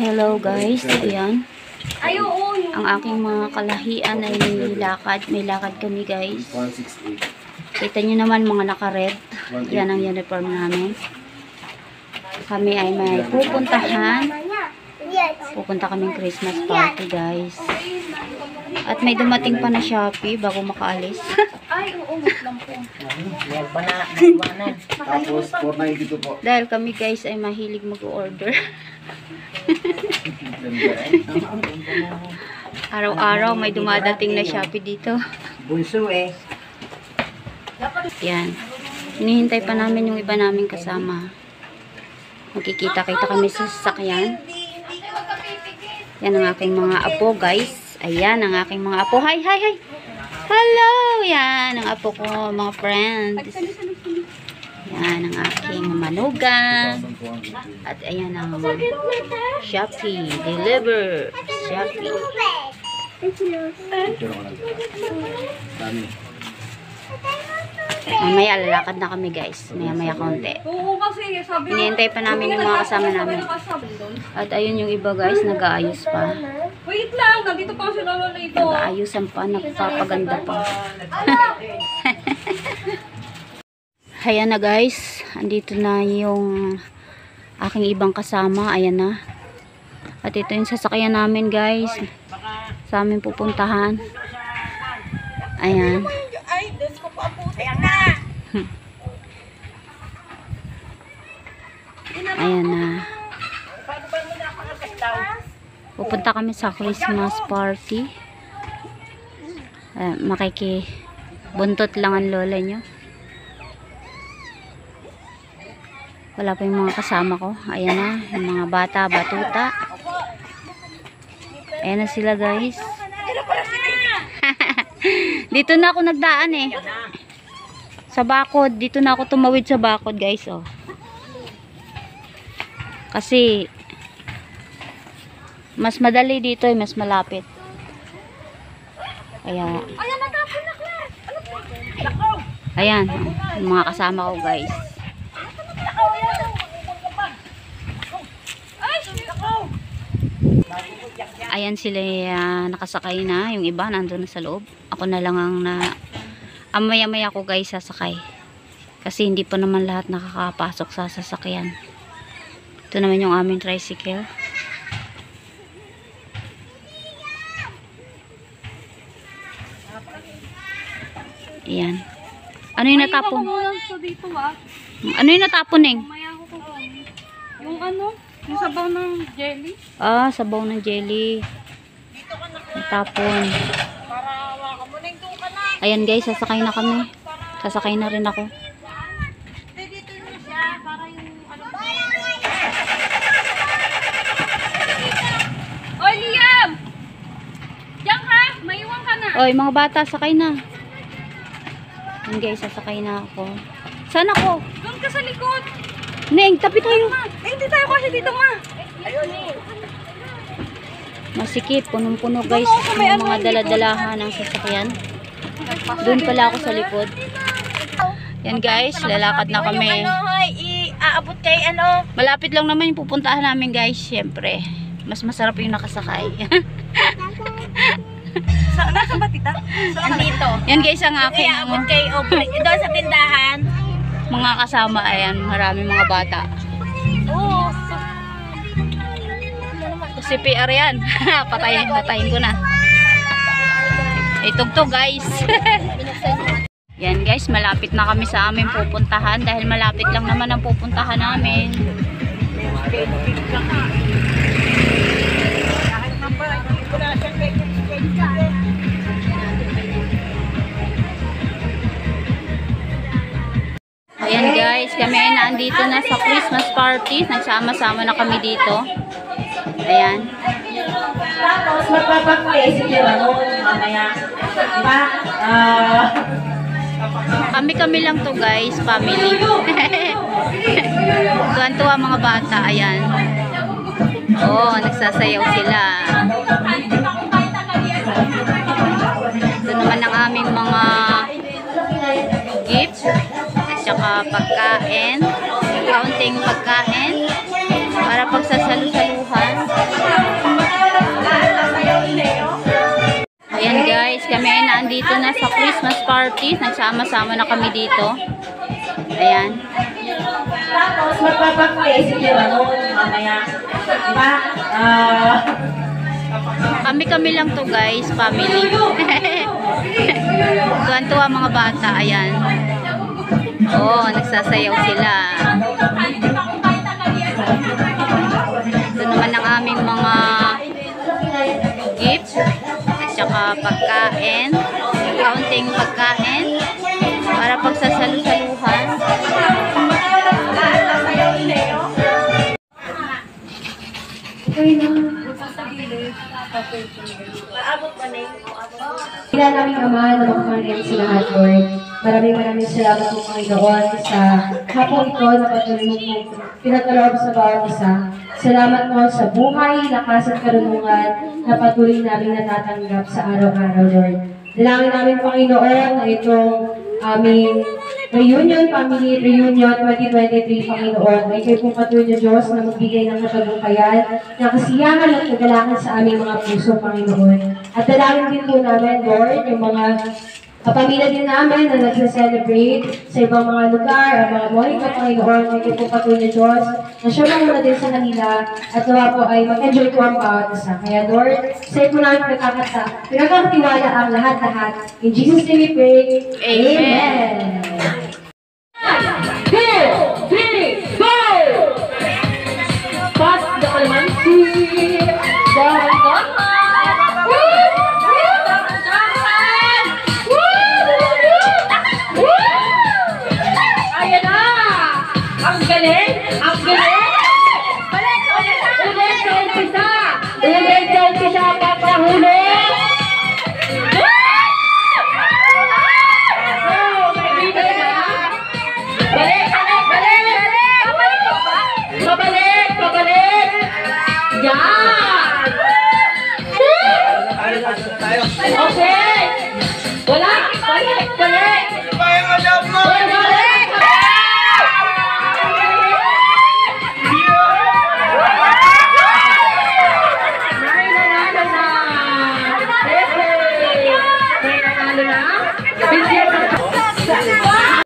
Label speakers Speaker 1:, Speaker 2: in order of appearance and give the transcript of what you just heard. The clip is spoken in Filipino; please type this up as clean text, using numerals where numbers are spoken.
Speaker 1: Hello guys, ayan. Ang aking mga kalahian ay may lakad kami guys. Kita nyo naman mga naka-red. Yan ang uniform namin. Kami ay may pupuntahan. Pupunta kaming Christmas party guys. At may dumating pa na Shopee bago makaalis.
Speaker 2: Ay, oo, lang po.
Speaker 3: Tapos, 492 po.
Speaker 1: Dahil kami guys ay mahilig mag-order. Araw-araw may dumadating na Shopee dito.
Speaker 2: Bunso eh.
Speaker 1: Yan. Hinihintay pa namin yung iba naming kasama. Magkikita-kita kami sa sasakyan. Yan ang aking mga apo guys. Ayan ang aking mga apo. Hi, hi, hi! Hello! Yan ang apo ko, mga friends. Yan ang aking manugang. At ayan ang Shopee. Deliver. Shopee. Mamaya lalakad na kami guys. Maya-maya konti.
Speaker 2: Oo, kasi sabi
Speaker 1: Hinihintay pa namin yung mga kasama namin. At ayun yung iba guys, nag-aayos pa.
Speaker 2: Wait lang, nandito pa si Lolo na ito.
Speaker 1: Nag-aayusan pa, nagpapaganda pa. Ayan na guys, andito na yung aking ibang kasama. Ayan na. At ito yung sasakyan namin guys. Sa amin pupuntahan. Ayan.
Speaker 2: Ay, Diyos ko pa po. Ayan na.
Speaker 1: Ayan na. Pupunta kami sa Christmas party. Makikibuntot lang ang lola nyo. Wala pa yung mga kasama ko. Ayan na, yung mga bata, batuta. Ayan na sila guys. Dito na ako nagdaan eh. Sa bakod. Dito na ako tumawid sa bakod guys. Oh. Kasi mas madali dito eh. Mas malapit. Kaya ayan. Yung mga kasama ko guys. Ayan sila nakasakay na. Yung iba nandun na sa loob. Ako na lang ang maya-maya ko guys sasakay. Kasi hindi pa naman lahat nakakapasok sa sasakyan. Ito naman yung aming tricycle. Ayan. Ano yung natapon? Ano yung natapon eh?
Speaker 2: Yung ano? Yung sabaw ng jelly.
Speaker 1: Ah, sabaw ng jelly. Natapon. Ayan guys, sasakay na kami. Sasakay na rin ako.
Speaker 2: Oy, Liam! Diyan ka! Maiwan ka na!
Speaker 1: Oy, mga bata, sakay na. Ayan guys, sasakay na ako. Saan ako?
Speaker 2: Doon ka sa likod!
Speaker 1: Neng, tabi tayo.
Speaker 2: Eh, hindi tayo kasi dito, ma!
Speaker 1: Masikip, punong-puno guys. Yung mga daladalahan ng sasakyan. Doon pala ako sa likod. Yan guys, lalakad na kami.
Speaker 2: Aabot kay ano?
Speaker 1: Malapit lang naman yung pupuntahan namin guys. Siyempre, mas masarap yung nakasakay.
Speaker 2: Nasa ba tita? Andito.
Speaker 1: Yan guys ang aking
Speaker 2: Aabot kay Aubrey. Doon sa tindahan.
Speaker 1: mga kasama. Ayan, maraming mga bata.
Speaker 2: Oo.
Speaker 1: Si PR yan. Patayin ko na. Itugtog guys. Yan guys, malapit na kami sa aming pupuntahan. Dahil malapit lang naman ang pupuntahan namin. Ayan guys, kami ay naandito na sa Christmas party. Nagsama-sama na kami dito. Ayan.
Speaker 2: Tapos magpapakwaisip yung ano, mamaya. Diba?
Speaker 1: Kami lang to guys, family. Tuwan-tuwa mga bata, ayan. Oh, nagsasayaw sila. Ito naman ang aming mga gifts at saka pagkain, kaunting pagkain para pagsasalu-saluhan. Christmas party. Nagsama-sama na kami dito. Ayan.
Speaker 4: Tapos, magpapag-place yung ano, mamaya. Diba?
Speaker 1: Kami lang to guys, family. Tuwan-tuwa mga bata, ayan. Oh, nagsasayaw sila. Ito naman ang aming mga gifts at saka pagkain. Kaunting pagkain para pagsasalu-saluhan.
Speaker 5: Kaya namin Ama na makapangyarihan sa lahat, Lord. Maraming salamat po, Panginoon, sa hapong ito na patuloy mo pinagkaloob sa bawat isa. Salamat po sa buhay, lakas at karunungan na patuloy namin natatanggap sa araw-araw, Lord. Dalangin namin, Panginoon, na itong aming reunion, family reunion 2023, Panginoon. Ay kayo pong patuloy na Diyos na magbigay ng katagumpayan, ng kasiyahan at kagalakan sa aming mga puso, Panginoon. At dalangin din po namin, Lord, yung mga kapamilya din namin na nagsa-celebrate sa ibang mga lugar, ang mga Monica, Panginoon. Ay kayo pong patuloy na Diyos na siya muna din sa kanila at nawa po ay mag-enjoy po ang bawat isa. Kaya, Lord, sa iyo po namin pinagkakatiwala ang lahat-lahat. In Jesus' name we pray. Amen.
Speaker 4: Pass the calamansi. Dahan-dahan. Ayan na! Ang galing! Ang galing! Ulit sa umpisa! Ulit sa umpisa, papahuli! Balik! Pabalik! Pabalik! Yan! Okay! Wala